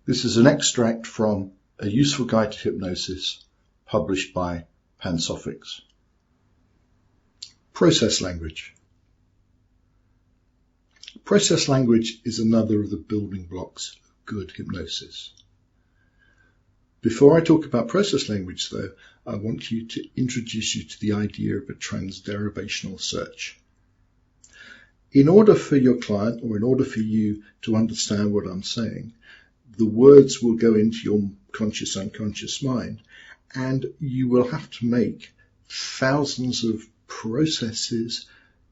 This is an extract from A Useful Guide to Hypnosis, published by Pansophics. Process language. Process language is another of the building blocks of good hypnosis. Before I talk about process language, though, I want to introduce you to the idea of a transderivational search. In order for your client, or in order for you to understand what I'm saying, the words will go into your conscious, unconscious mind, and you will have to make thousands of processes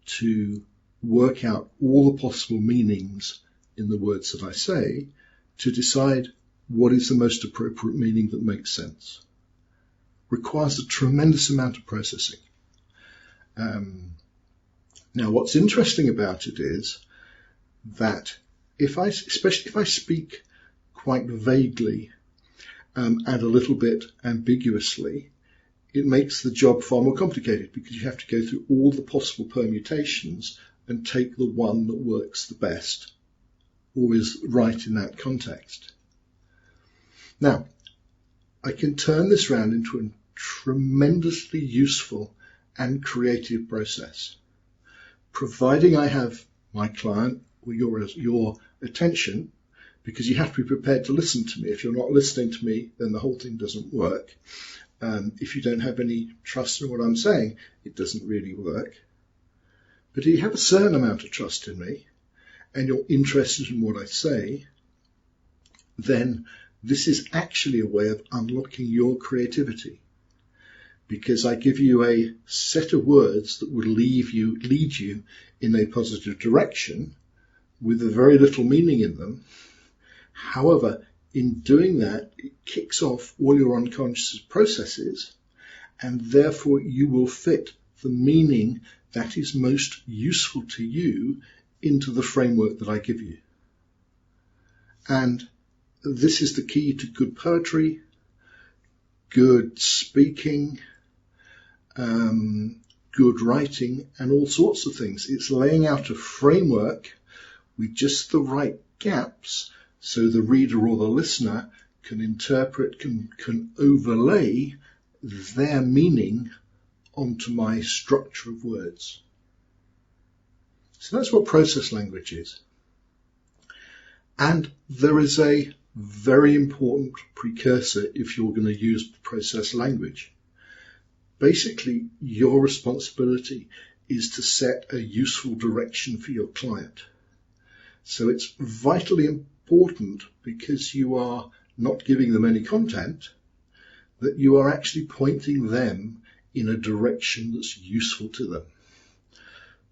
to work out all the possible meanings in the words that I say to decide what is the most appropriate meaning that makes sense. Requires a tremendous amount of processing. Now, what's interesting about it is that especially if I speak quite vaguely and a little bit ambiguously, it makes the job far more complicated because you have to go through all the possible permutations and take the one that works the best or is right in that context. Now, I can turn this round into a tremendously useful and creative process, providing I have my client or your attention, because you have to be prepared to listen to me. If you're not listening to me, then the whole thing doesn't work. If you don't have any trust in what I'm saying, it doesn't really work. But if you have a certain amount of trust in me and you're interested in what I say, then this is actually a way of unlocking your creativity, because I give you a set of words that would lead you in a positive direction with a very little meaning in them. However, in doing that, it kicks off all your unconscious processes, and therefore you will fit the meaning that is most useful to you into the framework that I give you. And this is the key to good poetry, good speaking, good writing, and all sorts of things. It's laying out a framework with just the right gaps so the reader or the listener can interpret, can overlay their meaning onto my structure of words. So that's what process language is. And there is a very important precursor if you're going to use process language. Basically, your responsibility is to set a useful direction for your client. So it's vitally important, because you are not giving them any content, that you are actually pointing them in a direction that's useful to them.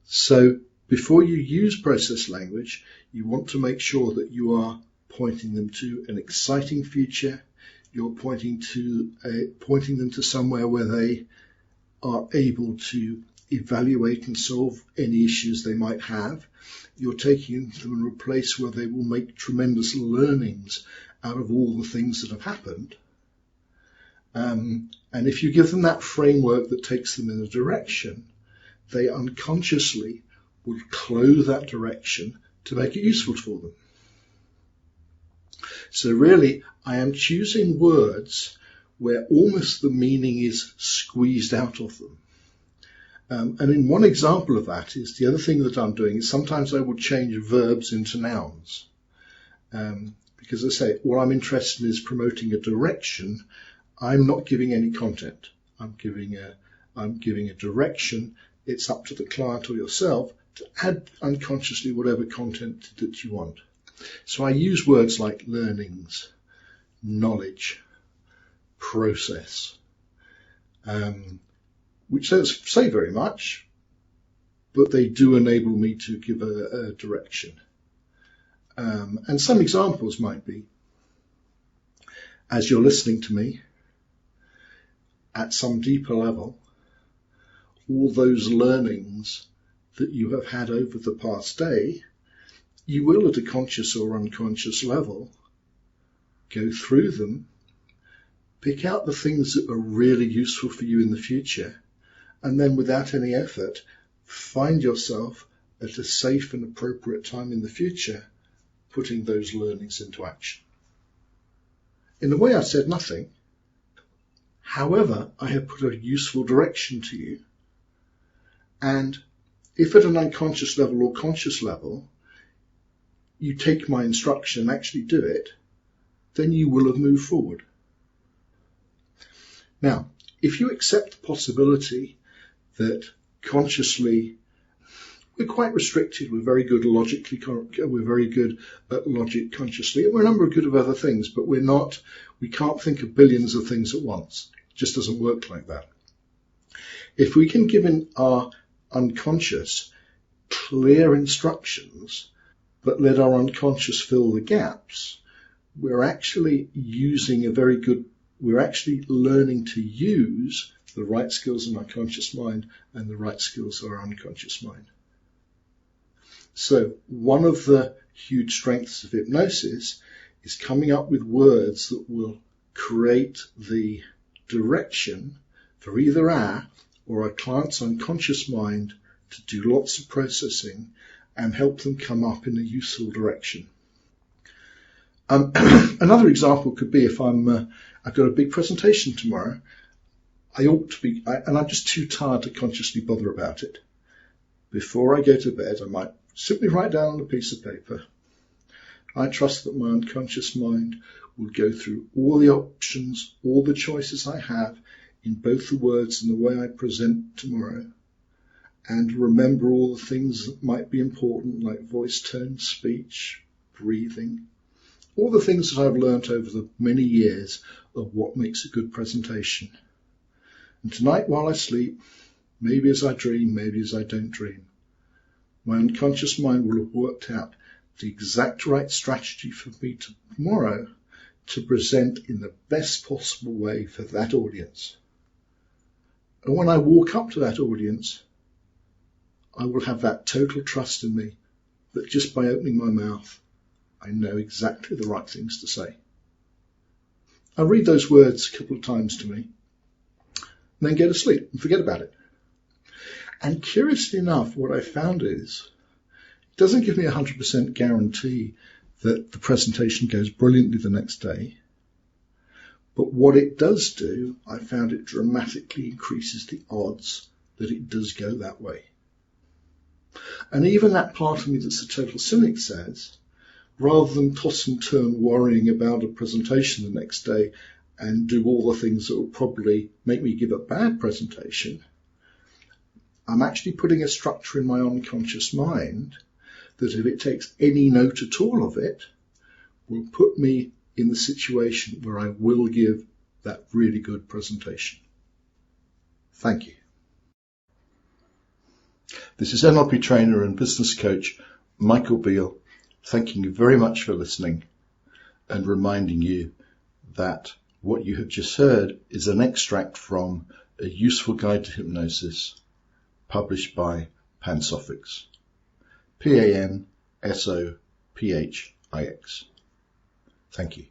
So before you use process language, you want to make sure that you are pointing them to an exciting future. You're pointing them to somewhere where they are able to evaluate and solve any issues they might have. You're taking them to a place where they will make tremendous learnings out of all the things that have happened. And if you give them that framework that takes them in a direction, they unconsciously will clothe that direction to make it useful for them. So really, I am choosing words where almost the meaning is squeezed out of them. And in one example of that is the other thing that I'm doing is sometimes I will change verbs into nouns. Because I say, what I'm interested in is promoting a direction. I'm not giving any content. I'm giving a direction. It's up to the client or yourself to add unconsciously whatever content that you want. So I use words like learnings, knowledge, process, which don't say very much, but they do enable me to give a direction. And some examples might be, as you're listening to me, at some deeper level, all those learnings that you have had over the past day, you will at a conscious or unconscious level go through them, pick out the things that are really useful for you in the future, and then without any effort, find yourself at a safe and appropriate time in the future putting those learnings into action. in a way I said nothing. However, I have put a useful direction to you. And if at an unconscious level or conscious level, you take my instruction and actually do it, then you will have moved forward. Now, if you accept the possibility that consciously we're quite restricted, we're very good logically, we're very good at logic consciously, and we're a number of good of other things, but we can't think of billions of things at once. It just doesn't work like that. If we can give in our unconscious clear instructions, but let our unconscious fill the gaps, we're actually learning to use the right skills in our conscious mind and the right skills of our unconscious mind. So one of the huge strengths of hypnosis is coming up with words that will create the direction for either our or our client's unconscious mind to do lots of processing and help them come up in a useful direction. Another example could be if I've got a big presentation tomorrow, and I'm just too tired to consciously bother about it. Before I go to bed, I might simply write down on a piece of paper. I trust that my unconscious mind will go through all the options, all the choices I have in both the words and the way I present tomorrow, and remember all the things that might be important, like voice tone, speech, breathing, all the things that I've learnt over the many years of what makes a good presentation. And tonight while I sleep, maybe as I dream, maybe as I don't dream, my unconscious mind will have worked out the exact right strategy for me tomorrow to present in the best possible way for that audience. And when I walk up to that audience, I will have that total trust in me that just by opening my mouth, I know exactly the right things to say. I'll read those words a couple of times to me, and then go to sleep and forget about it. And curiously enough, what I found is it doesn't give me 100% guarantee that the presentation goes brilliantly the next day. But what it does do, I found it dramatically increases the odds that it does go that way. And even that part of me that's a total cynic says, rather than toss and turn worrying about a presentation the next day and do all the things that will probably make me give a bad presentation, I'm actually putting a structure in my unconscious mind that if it takes any note at all of it, will put me in the situation where I will give that really good presentation. Thank you. This is NLP trainer and business coach Michael Beale, thanking you very much for listening and reminding you that what you have just heard is an extract from A Useful Guide to Hypnosis, published by Pansophics. Pansopphix. Thank you.